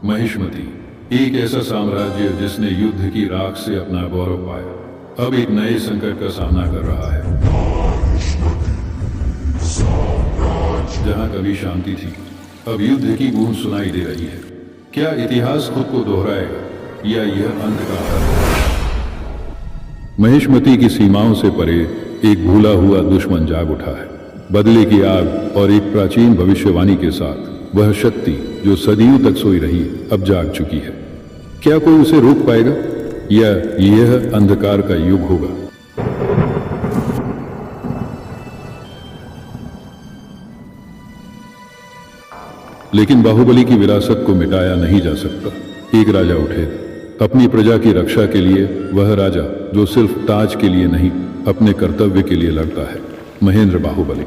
महिष्मति, एक ऐसा साम्राज्य जिसने युद्ध की राख से अपना गौरव पाया, अब एक नए संकट का सामना कर रहा है। जहां कभी शांति थी, अब युद्ध की गूंज सुनाई दे रही है। क्या इतिहास खुद को दोहराएगा या यह अंत का है? महिष्मति की सीमाओं से परे एक भूला हुआ दुश्मन जाग उठा है। बदले की आग और एक प्राचीन भविष्यवाणी के साथ वह शक्ति जो सदियों तक सोई रही अब जाग चुकी है। क्या कोई उसे रोक पाएगा या यह अंधकार का युग होगा? लेकिन बाहुबली की विरासत को मिटाया नहीं जा सकता। एक राजा उठेगा अपनी प्रजा की रक्षा के लिए, वह राजा जो सिर्फ ताज के लिए नहीं अपने कर्तव्य के लिए लड़ता है, महेंद्र बाहुबली।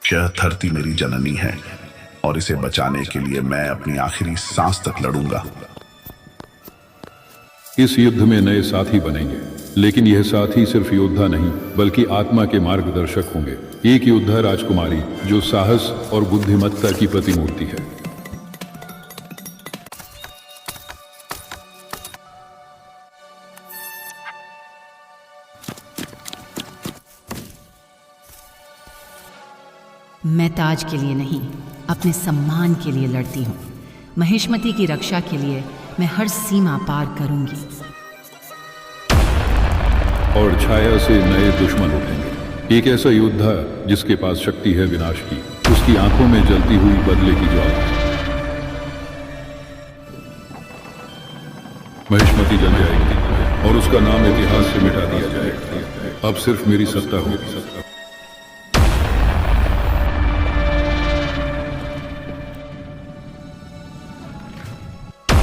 यह धरती मेरी जननी है और इसे बचाने के लिए मैं अपनी आखिरी सांस तक लड़ूंगा। इस युद्ध में नए साथी बनेंगे, लेकिन यह साथी सिर्फ योद्धा नहीं बल्कि आत्मा के मार्गदर्शक होंगे। एक योद्धा राजकुमारी जो साहस और बुद्धिमत्ता की प्रतिमूर्ति है। मैं ताज के लिए नहीं, अपने सम्मान के लिए लड़ती हूँ। महिष्मति की रक्षा के लिए मैं हर सीमा पार करूंगी। और छाया से नए दुश्मन उठेंगे। एक ऐसा योद्धा जिसके पास शक्ति है विनाश की, उसकी आंखों में जलती हुई बदले की ज्वाला। महिष्मति जल जाएगी और उसका नाम इतिहास से मिटा दिया जाएगा। अब सिर्फ मेरी सत्ता होगी।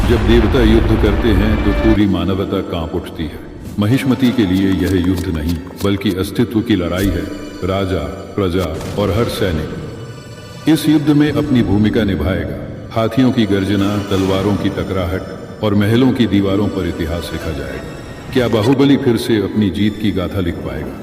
जब देवता युद्ध करते हैं तो पूरी मानवता कांप उठती है। महिष्मति के लिए यह युद्ध नहीं बल्कि अस्तित्व की लड़ाई है। राजा, प्रजा और हर सैनिक इस युद्ध में अपनी भूमिका निभाएगा। हाथियों की गर्जना, तलवारों की टकराहट और महलों की दीवारों पर इतिहास लिखा जाएगा। क्या बाहुबली फिर से अपनी जीत की गाथा लिख पाएगा?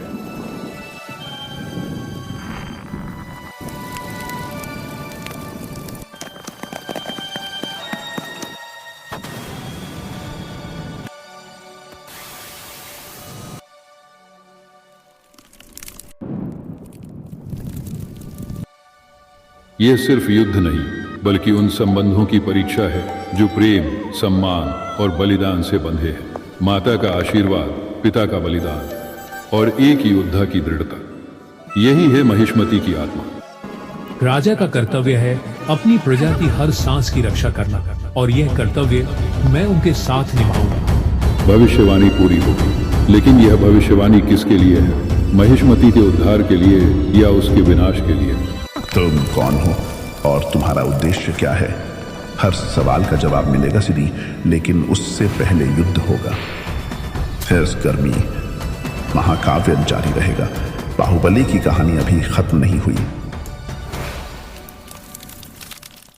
यह सिर्फ युद्ध नहीं बल्कि उन संबंधों की परीक्षा है जो प्रेम, सम्मान और बलिदान से बंधे हैं। माता का आशीर्वाद, पिता का बलिदान और एक योद्धा की दृढ़ता, यही है महिष्मति की आत्मा। राजा का कर्तव्य है अपनी प्रजा की हर सांस की रक्षा करना और यह कर्तव्य मैं उनके साथ निभाऊंगा। भविष्यवाणी पूरी होगी, लेकिन यह भविष्यवाणी किसके लिए है? महिष्मति के उद्धार के लिए या उसके विनाश के लिए? तुम कौन हो और तुम्हारा उद्देश्य क्या है? हर सवाल का जवाब मिलेगा सिद्धि, लेकिन उससे पहले युद्ध होगा। फिर गर्मी महाकाव्य जारी रहेगा। बाहुबली की कहानी अभी खत्म नहीं हुई।